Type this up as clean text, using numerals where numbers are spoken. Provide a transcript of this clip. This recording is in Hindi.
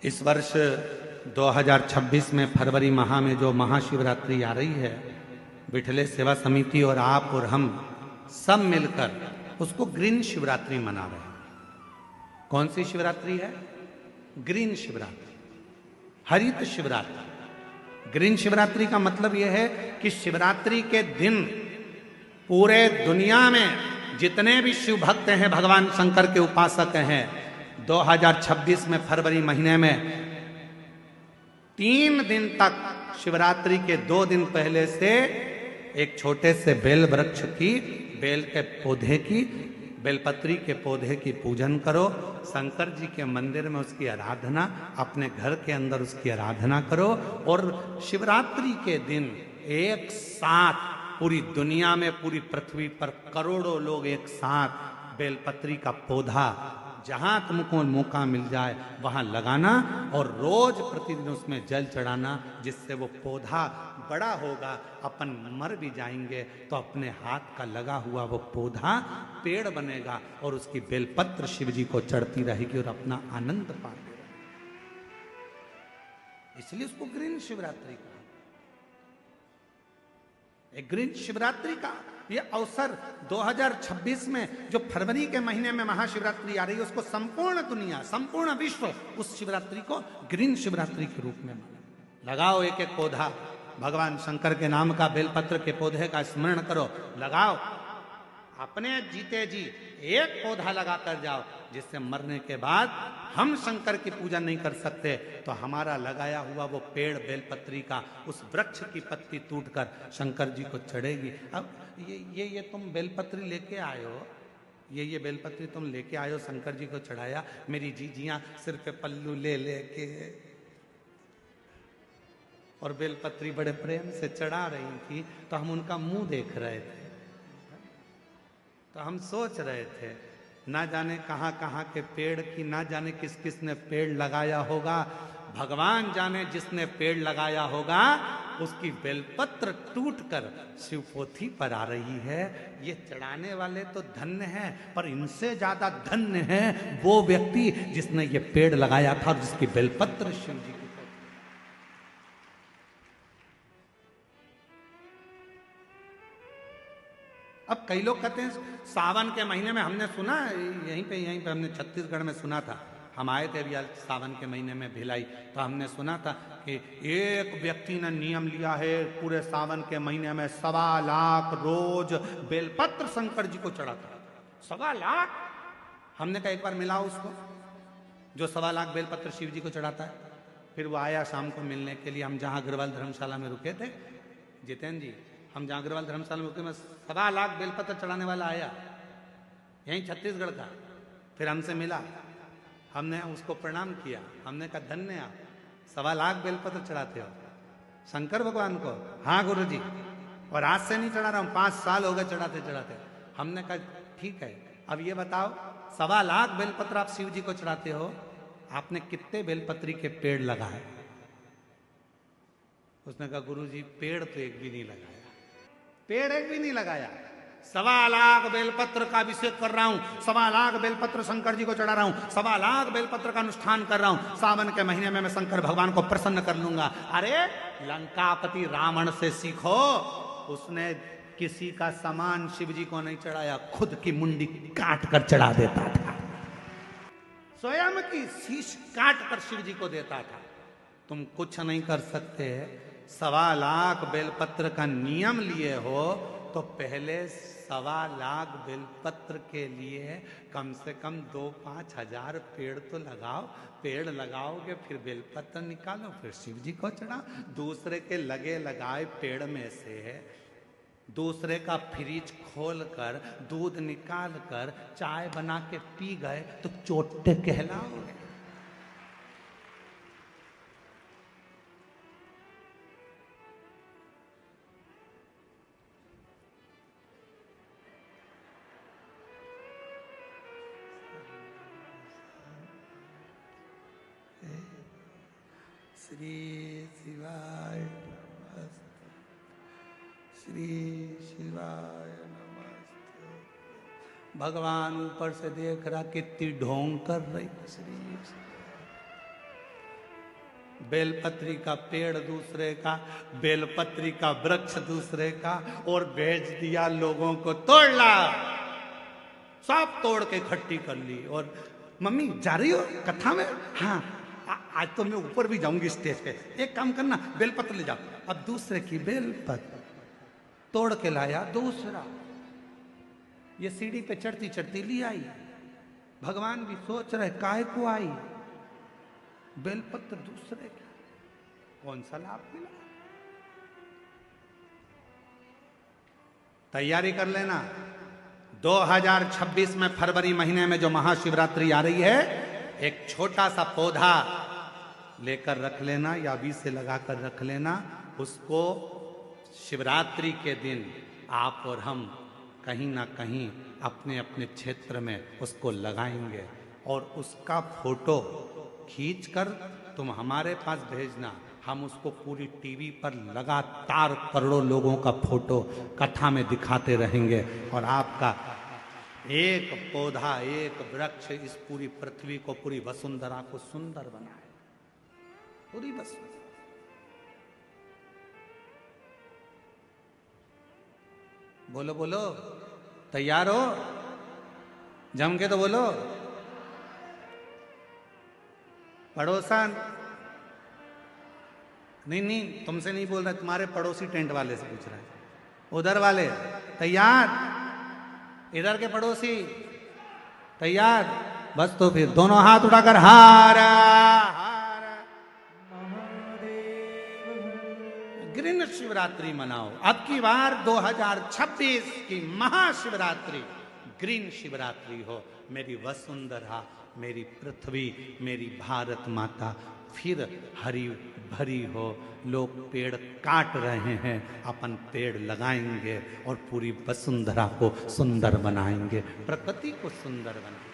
इस वर्ष 2026 में फरवरी माह में जो महाशिवरात्रि आ रही है, विठले सेवा समिति और आप और हम सब मिलकर उसको ग्रीन शिवरात्रि मना रहे हैं। कौन सी शिवरात्रि है? ग्रीन शिवरात्रि, हरित शिवरात्रि। ग्रीन शिवरात्रि का मतलब यह है कि शिवरात्रि के दिन पूरे दुनिया में जितने भी शिव भक्त हैं, भगवान शंकर के उपासक हैं, 2026 में फरवरी महीने में 3 दिन तक शिवरात्रि के 2 दिन पहले से एक छोटे से बेल वृक्ष की, बेल के पौधे की, बेलपत्री के पौधे की पूजन करो। शंकर जी के मंदिर में उसकी आराधना, अपने घर के अंदर उसकी आराधना करो। और शिवरात्रि के दिन एक साथ पूरी दुनिया में, पूरी पृथ्वी पर करोड़ों लोग एक साथ बेलपत्री का पौधा जहां तुमको मौका मिल जाए वहां लगाना और रोज प्रतिदिन उसमें जल चढ़ाना, जिससे वो पौधा बड़ा होगा। अपन मर भी जाएंगे तो अपने हाथ का लगा हुआ वो पौधा पेड़ बनेगा और उसकी बेलपत्र शिव जी को चढ़ती रहेगी और अपना आनंद पाते रहेंगे। इसलिए उसको ग्रीन शिवरात्रि कहा। एक ग्रीन शिवरात्रि का ये अवसर 2026 में जो फरवरी के महीने में महाशिवरात्रि आ रही है, उसको संपूर्ण दुनिया, संपूर्ण विश्व उस शिवरात्रि को ग्रीन शिवरात्रि के रूप में माने। लगाओ एक एक पौधा, भगवान शंकर के नाम का बेलपत्र के पौधे का स्मरण करो, लगाओ। अपने जीते जी एक पौधा लगा कर जाओ, जिससे मरने के बाद हम शंकर की पूजा नहीं कर सकते तो हमारा लगाया हुआ वो पेड़ बेलपत्री का, उस वृक्ष की पत्ती टूटकर शंकर जी को चढ़ेगी। अब ये तुम बेलपत्री लेके आए हो, ये बेलपत्री तुम लेके आए हो, शंकर जी को चढ़ाया। मेरी जीजियां सिर पे पल्लू ले लेके और बेलपत्री बड़े प्रेम से चढ़ा रही थी, तो हम उनका मुंह देख रहे थे। तो हम सोच रहे थे, ना जाने कहाँ कहाँ के पेड़ की, ना जाने किस किस ने पेड़ लगाया होगा। भगवान जाने जिसने पेड़ लगाया होगा उसकी बेलपत्र टूटकर शिवपोथी पर आ रही है। ये चढ़ाने वाले तो धन्य हैं, पर इनसे ज्यादा धन्य है वो व्यक्ति जिसने ये पेड़ लगाया था, जिसकी बेलपत्र शिव जी की। अब कई लोग कहते हैं सावन के महीने में, हमने सुना यहीं पे हमने छत्तीसगढ़ में सुना था, हम आए थे अभी सावन के महीने में भिलाई, तो हमने सुना था कि एक व्यक्ति ने नियम लिया है पूरे सावन के महीने में 1.25 लाख रोज बेलपत्र शंकर जी को चढ़ाता। 1.25 लाख। हमने कहा एक बार मिलाओ उसको जो 1.25 लाख बेलपत्र शिव जी को चढ़ाता है। फिर वो आया शाम को मिलने के लिए, हम जहाँ अग्रवाल धर्मशाला में रुके थे, जितेंद्र जी, हम जहाँ अग्रवाल धर्मशाला में रुके में 1.25 लाख बेलपत्र चढ़ाने वाला आया, यहीं छत्तीसगढ़ का। फिर हमसे मिला, हमने उसको प्रणाम किया, हमने कहा धन्य आप, 1.25 लाख बेलपत्र चढ़ाते हो शंकर भगवान को। हाँ गुरु जी, और आज से नहीं चढ़ा रहा हूँ, 5 साल हो गए चढ़ाते चढ़ाते। हमने कहा ठीक है, अब ये बताओ 1.25 लाख बेलपत्र आप शिव जी को चढ़ाते हो, आपने कितने बेलपत्री के पेड़ लगाए? उसने कहा गुरु जी पेड़ तो एक भी नहीं लगाया, पेड़ एक भी नहीं लगाया। 1.25 लाख बेलपत्र का अभिषेक कर रहा हूं, 1.25 लाख बेलपत्र शंकर जी को चढ़ा रहा हूं, 1.25 लाख बेलपत्र का अनुष्ठान कर रहा हूं। सावन के महीने में मैं शंकर भगवान को प्रसन्न कर लूंगा। अरे लंकापति रावण से सीखो, उसने किसी का सामान शिव जी को नहीं चढ़ाया, खुद की मुंडी काट कर चढ़ा देता था, स्वयं की शीश काट कर शिव जी को देता था। तुम कुछ नहीं कर सकते। 1.25 लाख बेलपत्र का नियम लिए हो तो पहले 1.25 लाख बेलपत्र के लिए कम से कम 2-5 हजार पेड़ तो लगाओ। पेड़ लगाओगे फिर बेलपत्र निकालो, फिर शिव जी को चढ़ाओ। दूसरे के लगे लगाए पेड़ में से दूसरे का फ्रिज खोल कर दूध निकाल कर चाय बना के पी गए तो चोटे कहलाओगे। श्री शिवाय नमस्ते, श्री शिवाय नमस्ते। भगवान ऊपर से देख रहा कितनी ढोंग कर रही। श्री बेलपत्री का पेड़ दूसरे का, बेलपत्री का वृक्ष दूसरे का, और भेज दिया लोगों को, तोड़ ला। सब तोड़ के इकट्ठी कर ली। और मम्मी जा रही हो कथा में? हाँ, आज तो मैं ऊपर भी जाऊंगी स्टेज पे। एक काम करना, बेलपत्र ले जाओ। अब दूसरे की बेलपत्र तोड़ के लाया दूसरा। ये सीढ़ी पे चढ़ती चढ़ती ली आई। भगवान भी सोच रहे काहे को आई, बेलपत्र दूसरे का, कौन सा लाभ मिला। तैयारी कर लेना, 2026 में फरवरी महीने में जो महाशिवरात्रि आ रही है, एक छोटा सा पौधा लेकर रख लेना या बीज से लगाकर रख लेना। उसको शिवरात्रि के दिन आप और हम कहीं ना कहीं अपने अपने क्षेत्र में उसको लगाएंगे, और उसका फोटो खींचकर तुम हमारे पास भेजना। हम उसको पूरी टीवी पर लगातार करोड़ों लोगों का फोटो कथा में दिखाते रहेंगे, और आपका एक पौधा, एक वृक्ष इस पूरी पृथ्वी को, पूरी वसुंधरा को सुंदर बनाए। पूरी वसुंधरा। बोलो बोलो, तैयार हो? जम के तो बोलो। पड़ोसन, नहीं तुमसे नहीं बोल रहा, तुम्हारे पड़ोसी टेंट वाले से पूछ रहा है। उधर वाले तैयार? इधर के पड़ोसी तैयार? बस तो फिर दोनों हाथ उठाकर हारा हारा ग्रीन शिवरात्रि मनाओ। अब की बार 2026 की महाशिवरात्रि ग्रीन शिवरात्रि हो। मेरी वसुंधरा, मेरी पृथ्वी, मेरी भारत माता फिर हरी भरी हो। लोग पेड़ काट रहे हैं, अपन पेड़ लगाएंगे और पूरी वसुंधरा को सुंदर बनाएंगे, प्रकृति को सुंदर बनाएंगे।